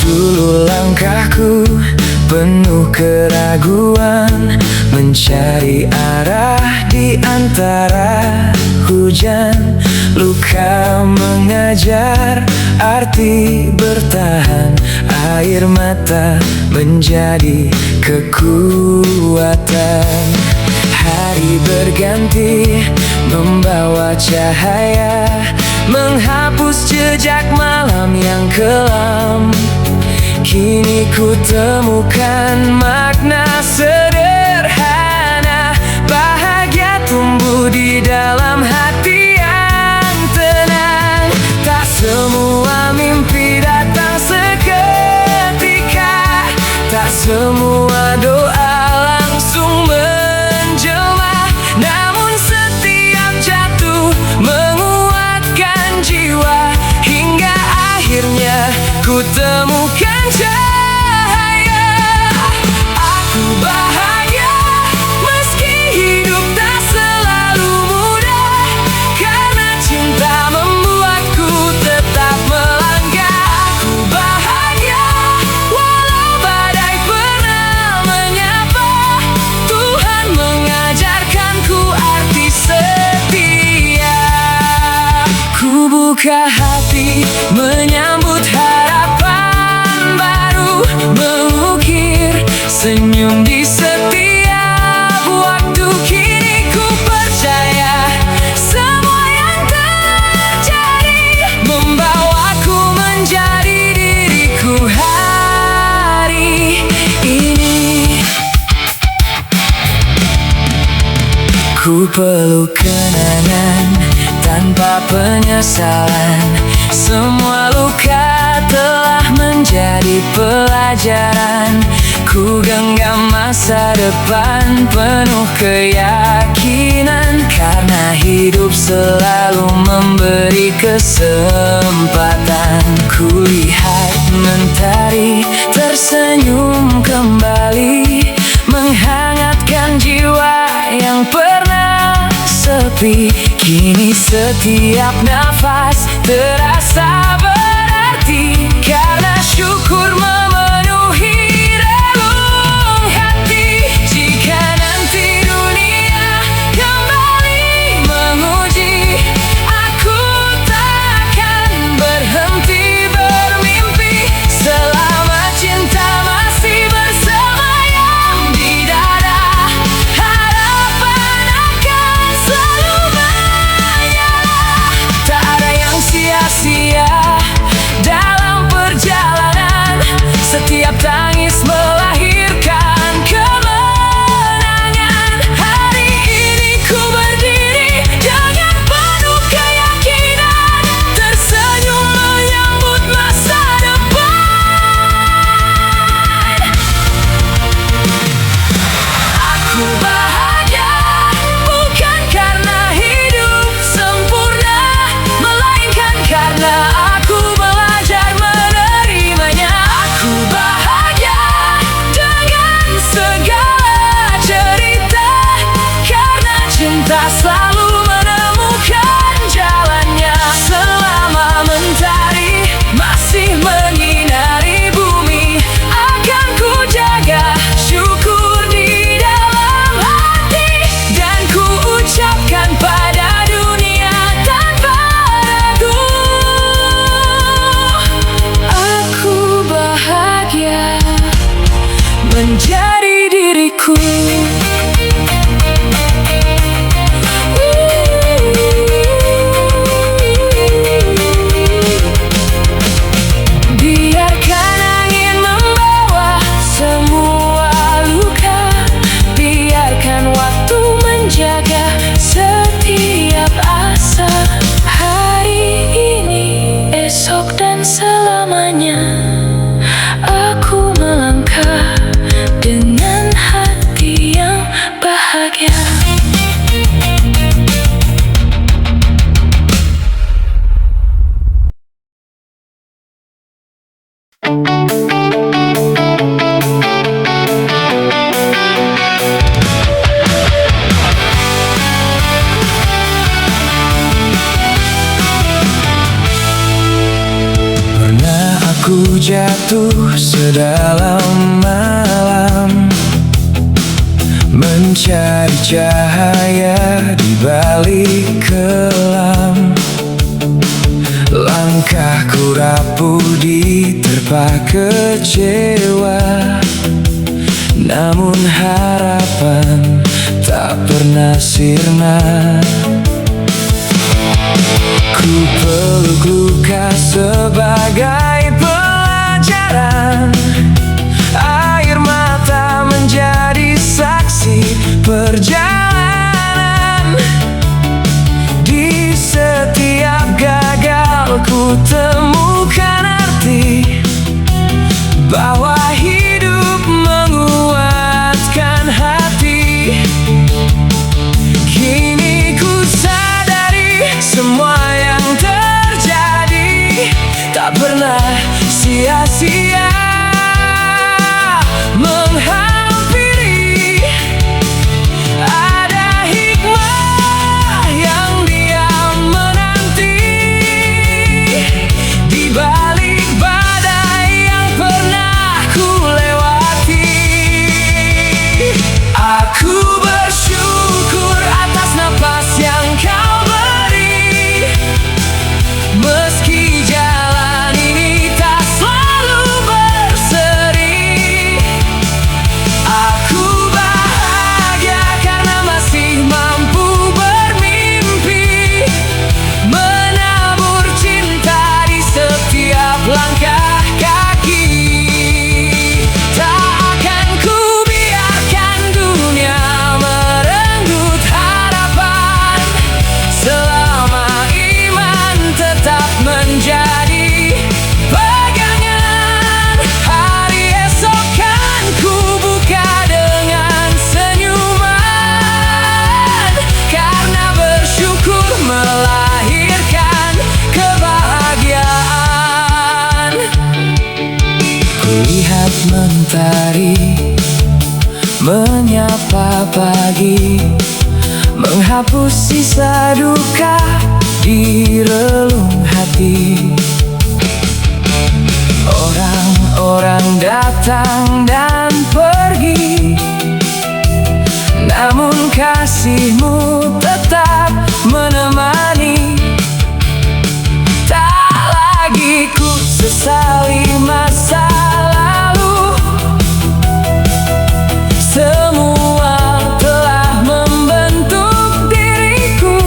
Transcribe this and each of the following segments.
Dulu langkahku penuh keraguan, mencari arah di antara hujan. Luka mengajar arti bertahan, air mata menjadi kekuatan. Hari berganti membawa cahaya, menghapus jejak malam yang kelam. Kini ku temukan makna sederhana, bahagia tumbuh di dalam hati yang tenang. Tak semua mimpi datang seketika, tak semua doa langsung menjelma. Namun setiap jatuh menguatkan jiwa, hingga akhirnya ku temukan cahaya. Aku bahagia meski hidup tak selalu mudah, karena cinta membuatku tetap melangkah. Aku bahagia walau badai pernah menyapa, Tuhan mengajarkanku arti setia. Ku buka hati menyambut harapan baru, mengukir senyum di setiap waktu. Kini ku percaya semua yang terjadi membawaku menjadi diriku hari ini. Ku peluk kenangan tanpa penyesalan, semua luka telah menjadi pelajaran. Ku genggam masa depan penuh keyakinan, karena hidup selalu memberi kesempatan. Ku lihat mentari tersenyum kembali, menghangatkan jiwa yang pernah sepi. Kini setiap nafas terasa berarti, karena syukur memenuhi relung hati. Jika nanti dunia kembali menguji, aku takkan berhenti bermimpi. Selama cinta masih bersemayam di dada, harapan akan selalu sia-sia dalam perjalanan. Setiap tangis melahirkan kemenangan. Hari ini ku berdiri dengan penuh keyakinan, tersenyum menyambut masa depan. Aku bahagia bukan karena hidup sempurna, karena aku belajar menerimanya. Aku bahagia dengan segala cerita, karena cinta selalu menemukan jalannya. Selama mentari masih menyinari bumi, akan ku jaga syukur di dalam hati, dan ku ucapkan pada dunia tanpa ragu, aku bahagia menjadi diriku. Biarkan angin membawa semua luka, biarkan waktu menjaga setiap asa. Hari ini, esok dan selamanya, aku melangkah dengan hati yang jatuh sedalam malam, mencari cahaya di balik kelam. Langkahku rapuh diterpa kecewa, namun harapan tak pernah sirna. Ku peluk luka sebagai pelajaran, air mata menjadi saksi perjalanan. Di setiap gagal ku temukan arti bahwa hidup menguatkan hati. Kini ku sadari semua yang terjadi tak pernah sia-sia menghampiri. Ada hikmah yang dia menanti di balik badai yang pernah ku lewati. Aku bersyukur atas napas yang kau beri, meski jalan ini tak selalu berseri. Aku bahagia karena masih mampu bermimpi, menabur cinta di setiap langkah kaki. Tak akan ku biarkan dunia merenggut harapan, selama iman tetap menjadi pegangan. Hari esok kan ku buka dengan senyuman, karena bersyukur melahirkan kebahagiaan. Kulihat mentari menyapa pagi, menghapus sisa duka di relung hati. Orang-orang datang dan pergi, namun kasihmu tetap menemani. Tak lagi ku sesali masa lalu, semua telah membentuk diriku.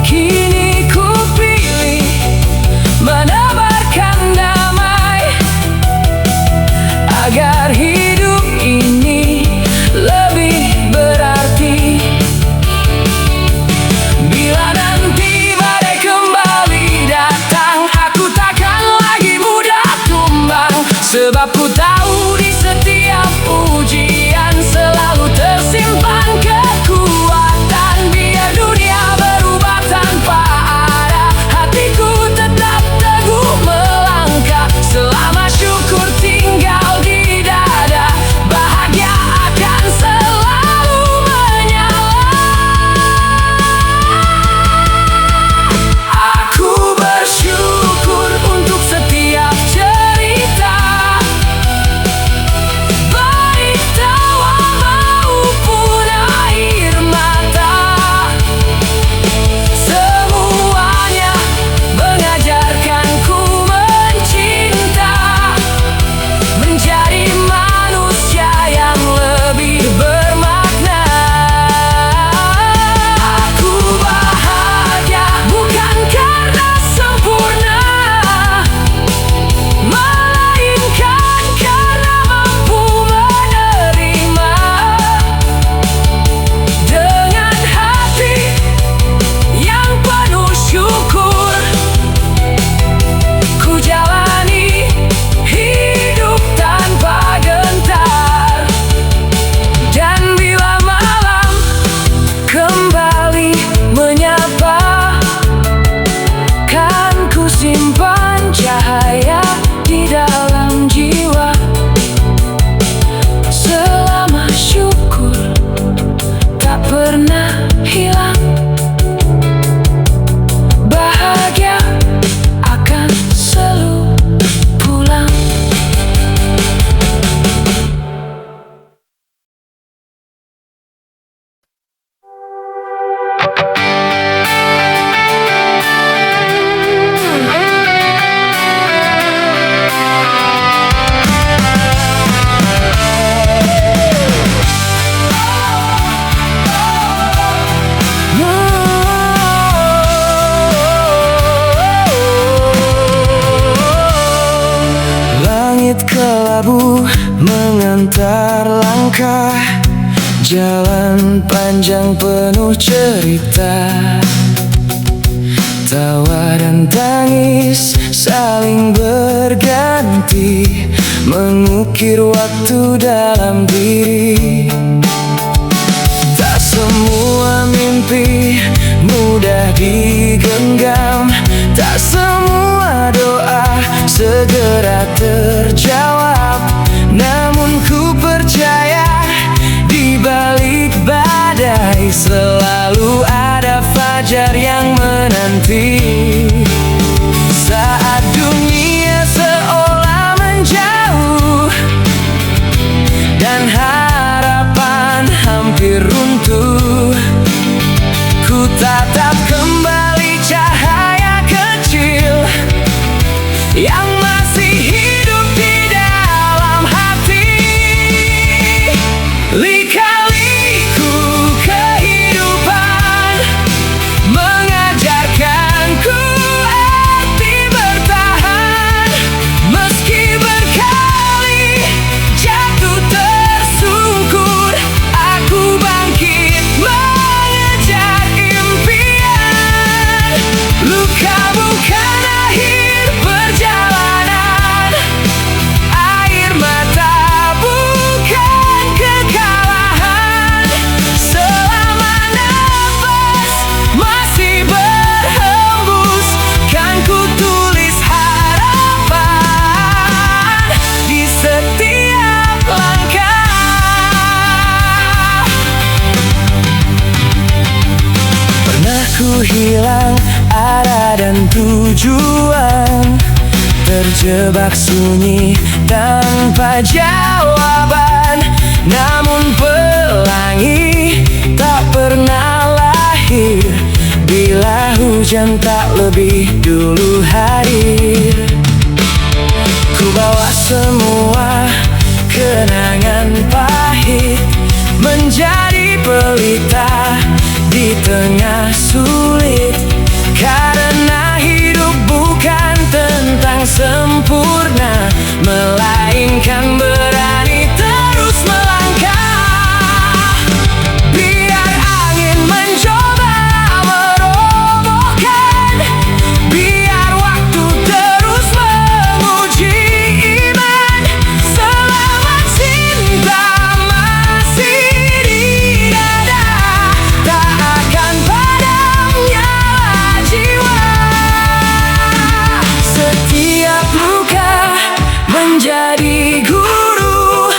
Kini ku pilih menebarkan damai, agar hidup ini lebih berarti. mengantar langkah, jalan panjang penuh cerita. Tawa dan tangis saling berganti, mengukir waktu dalam diri. Tak semua mimpi mudah digenggam, tak semua doa segera terjawab. Namun ku percaya di balik badai selalu ada fajar yang menanti. Saat dunia seolah menjauh dan harapan hampir runtuh, ku tatap kembali cahaya kecil yang masih hidup di dalam hati. Lika-liku kehidupan mengajarkanku arti bertahan. Meski berkali jatuh tersungkur, aku bangkit mengejar impian. Luka bukan akhir perjalanan, air mata bukan kekalahan. Selama nafas masih berhembus, kan ku tulis harapan di setiap langkah. Pernah ku hilang arah dan tujuan, terjebak sunyi tanpa jawaban. Namun pelangi tak pernah lahir bila hujan tak lebih dulu hadir. Ku bawa semua kenangan pahit menjadi pelita di tengah sulit. Karena hidup bukan tentang sempurna, melainkan berani terus melangkah. Biar angin mencoba merobohkan, biar waktu terus menguji iman. Selama cinta masih di dada, tak akan padam nyala jiwa. Setiap luka menjadi guru,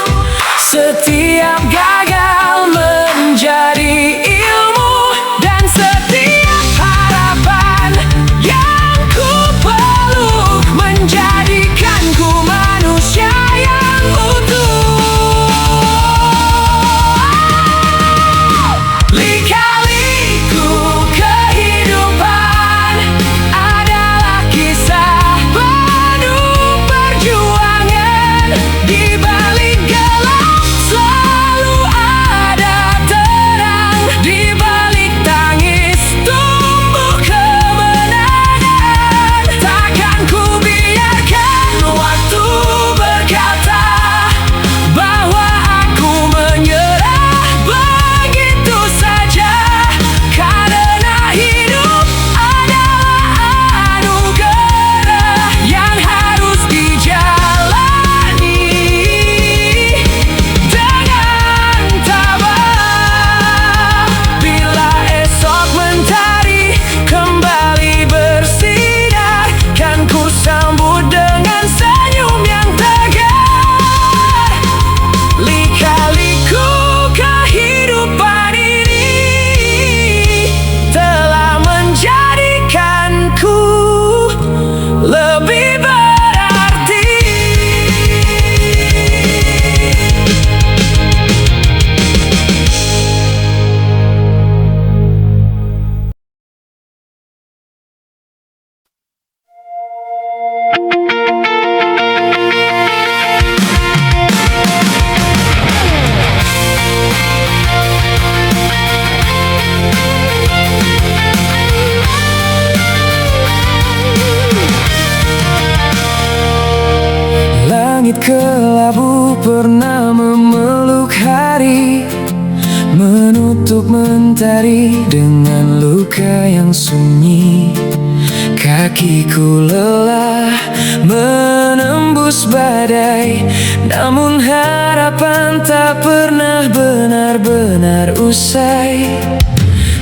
setiap gagal menjadi ilmu, dan setiap harapan yang ku peluk menjadikanku manusia yang utuh. Lika-liku kehidupan adalah kisah penuh perjuangan. Di balik gelap selalu komentari dengan luka yang sunyi. Kakiku lelah menembus badai, namun harapan tak pernah benar-benar usai.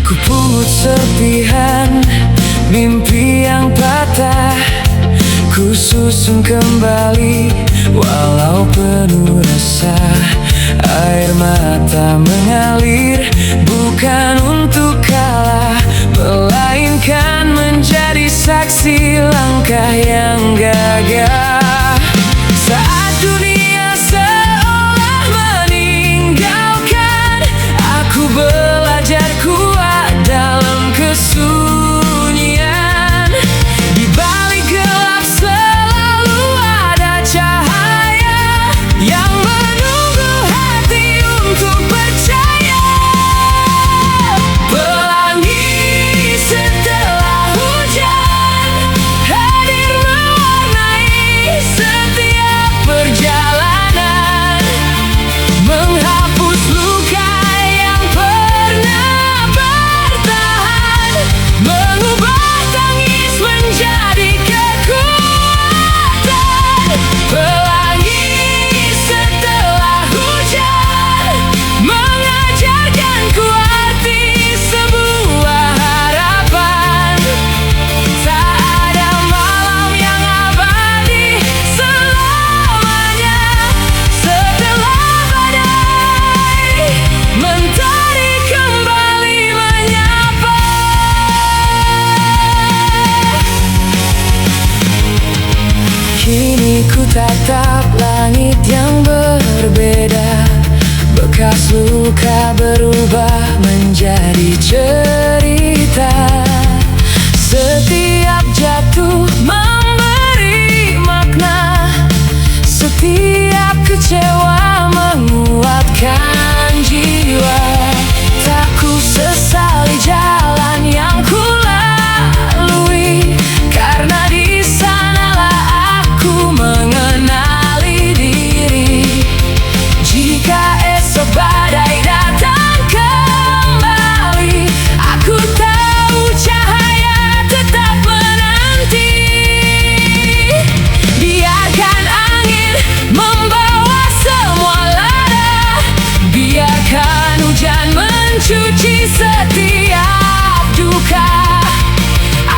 Ku pungut serpihan mimpi yang patah, ku susun kembali walau penuh resah. Air mata mengalir bukan untuk kalah, melainkan menjadi saksi langkah yang gagah. Saat dunia seolah meninggalkan, aku belajar kuat dalam kesunyian. Di balik gelap selalu ada cahaya yang menunggu hati untuk percaya. Pelangi setelah hujan hadir mewarnai setiap perjalanan, menghapus luka yang pernah bertahan, mengubah tangis menjadi kekuatan. Pelangi setelah hujan mengajarkanku arti sebuah harapan. Tak ada malam yang abadi selamanya. Setelah badai mentari kembali menyapa. Kini ku tatap langit yang berbeda, bekas luka berubah menjadi cerita. Setiap jatuh memberi makna, setiap kecewa menguatkan jiwa. Tak ku sesali jalan yang ku lalui, karena di sanalah aku mengenali diri. Jika esok badai datang kembali, aku tahu cahaya tetap menanti. Biarkan angin membawa semua lara, biarkan hujan mencuci setiap duka.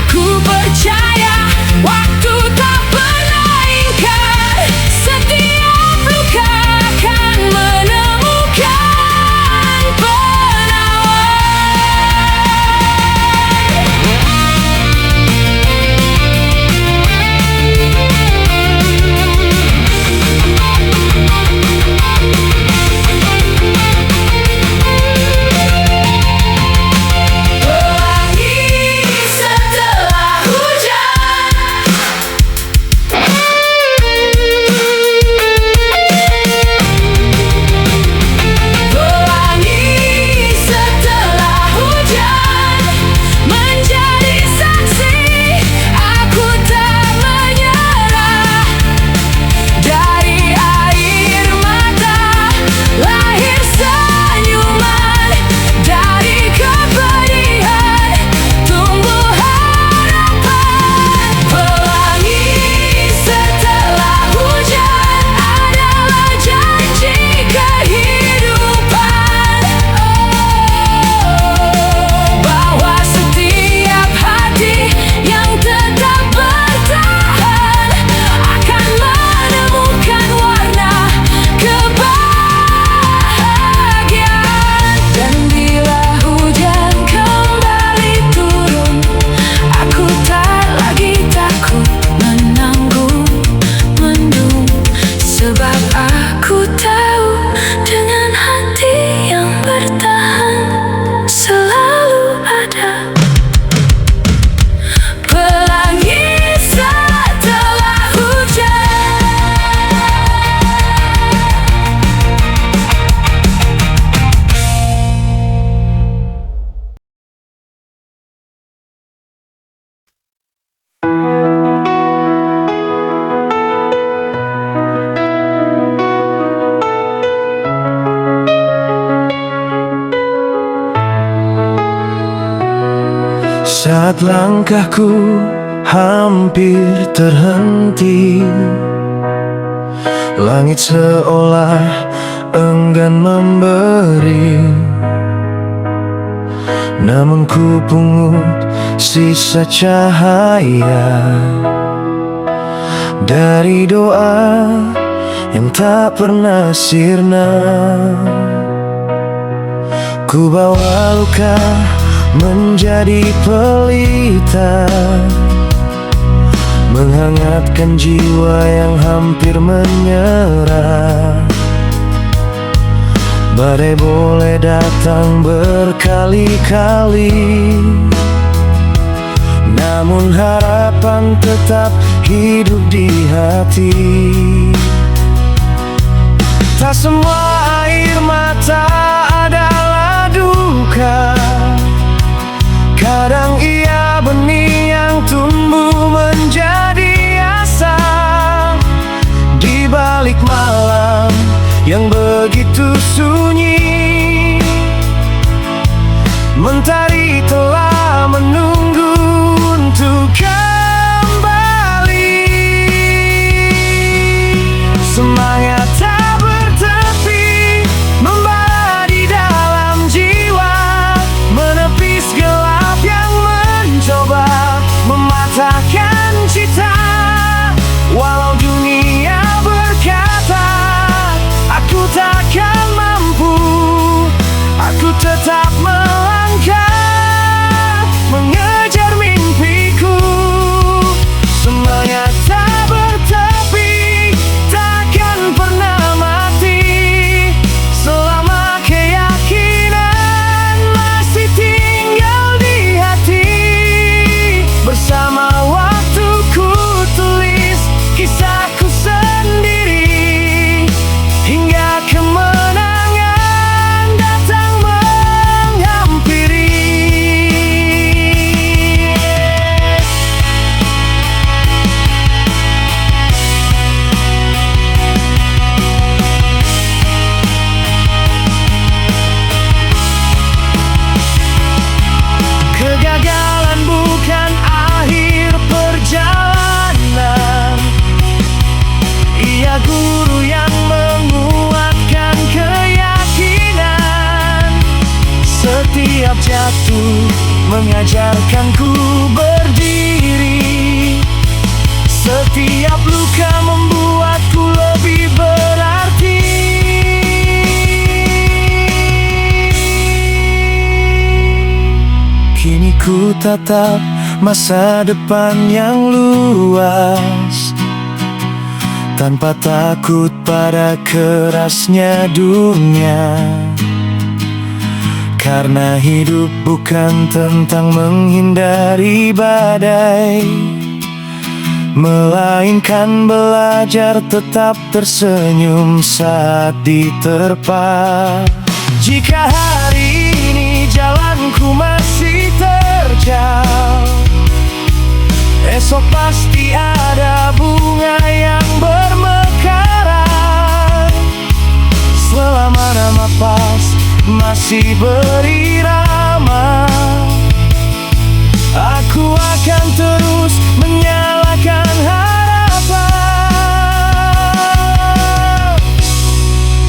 Aku percaya waktu tak pernah ingkar, setiap luka akan menemukan Saat langkahku hampir terhenti, langit seolah enggan memberi, namun ku pungut sisa cahaya dari doa yang tak pernah sirna. Ku bawa luka menjadi pelita, menghangatkan jiwa yang hampir menyerah. Badai boleh datang berkali-kali, namun harapan tetap hidup di hati. Tak semua air mata adalah duka, kadang ia benih yang tumbuh menjadi asa. Di balik malam yang begitu sunyi, mentari telah menunggu untuk kembali. Semangat tak bertepi membara di dalam jiwa, menepis gelap yang mencoba mematahkan cita. Walau dunia berkata aku takkan mampu, aku tetap melangkah mengejar mimpiku. Semangat tak bertepi, takkan pernah mati, selama keyakinan masih tinggal di hati. Bersama waktu ku tulis kisahku sendiri, hingga kemenangan datang menghampiri. Kegagalan bukan akhir perjalanan, ia guru yang menguatkan keyakinan. Setiap jatuh mengajarkanku berdiri, setiap luka membuatku lebih berarti. Kini ku tatap masa depan yang luas, tanpa takut pada kerasnya dunia. Karena hidup bukan tentang menghindari badai, melainkan belajar tetap tersenyum saat diterpa. Jika hari ini jalanku masih terjal, esok pasti ada bunga yang bermekaran. Selama napas masih berirama, aku akan terus menyalakan harapan.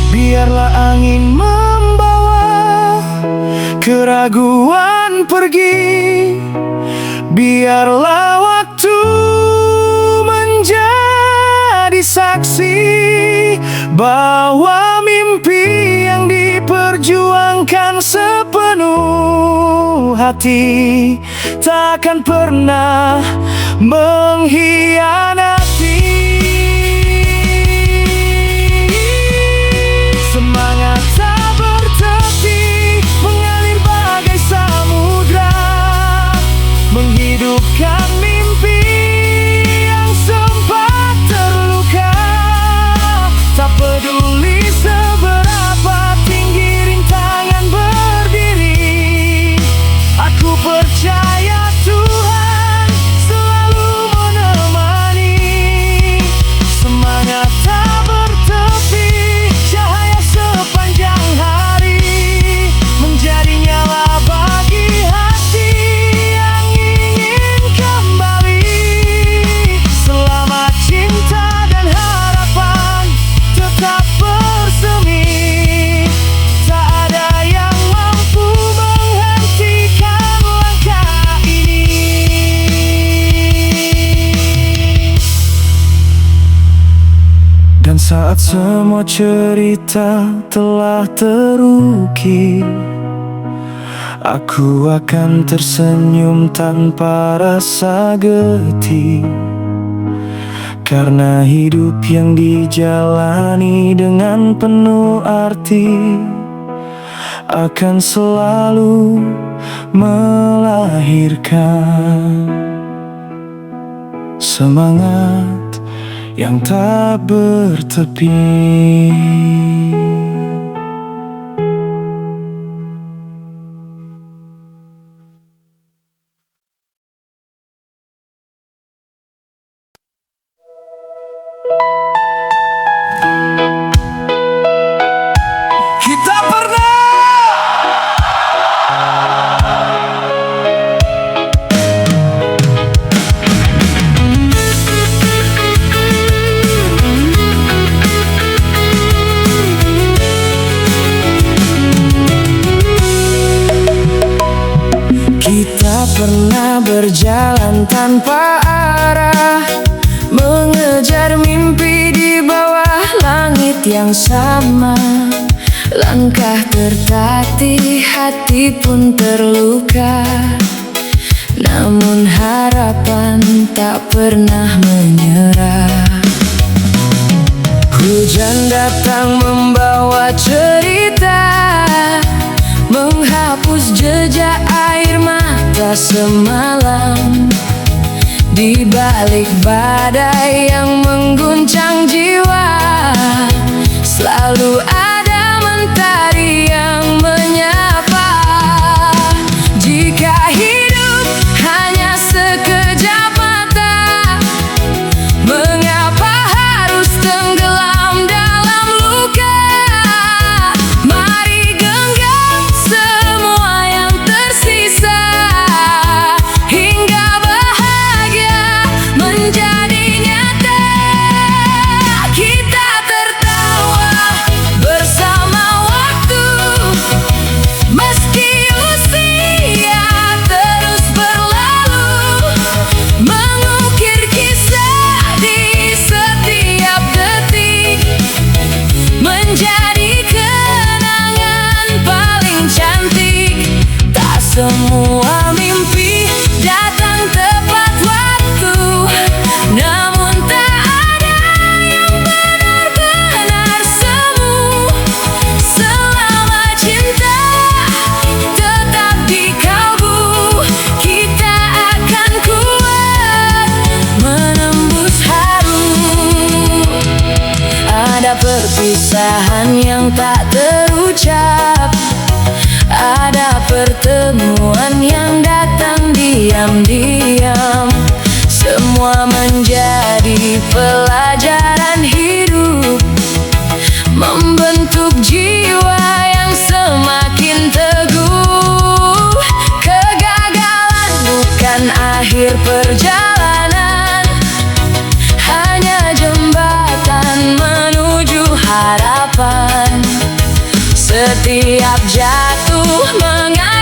Biarlah angin membawa keraguan pergi, biarlah waktu menjadi saksi bahwa mimpi yang diperjuangkan sepenuh hati takkan pernah mengkhianati. Semangat tak bertepi mengalir bagai samudra, menghidupkan mimpi yang sempat terluka. Tak peduli seberapa tinggi rintangan berdiri, aku percaya Tuhan selalu menemani. Saat semua cerita telah terukir, aku akan tersenyum tanpa rasa getih, karena hidup yang dijalani dengan penuh arti akan selalu melahirkan semangat yang tak bertepi. Kita pernah berjalan tanpa arah, mengejar mimpi di bawah langit yang sama. Langkah tertatih, hati pun terluka, namun harapan tak pernah menyerah. Hujan datang membawa cerita, menghapus jejak air mata semalam. Di balik badai yang mengguncang jiwa, selalu ada mentari yang menyapa. Jika hidup hanya sekejap mata, mengapa harus tenggelam dalam luka? Mari genggam semua yang tersisa, hingga bahagia menjadi nyata. Kita tertawa bersama waktu, meski usia terus berlalu, mengukir kisah di setiap detik, menjadi kenangan paling cantik. Tak semua mimpi datang tepat waktu, namun tak ada yang benar-benar semu. Selama cinta tetap di kalbu, kita akan kuat menembus haru. Ada perpisahan yang tak terucap, ada pertemuan yang datang diam-diam. Semua menjadi pelajaran hidup, membentuk jiwa yang semakin teguh. Kegagalan bukan akhir perjalanan, hanya jembatan menuju harapan. Setiap jatuh mengangkat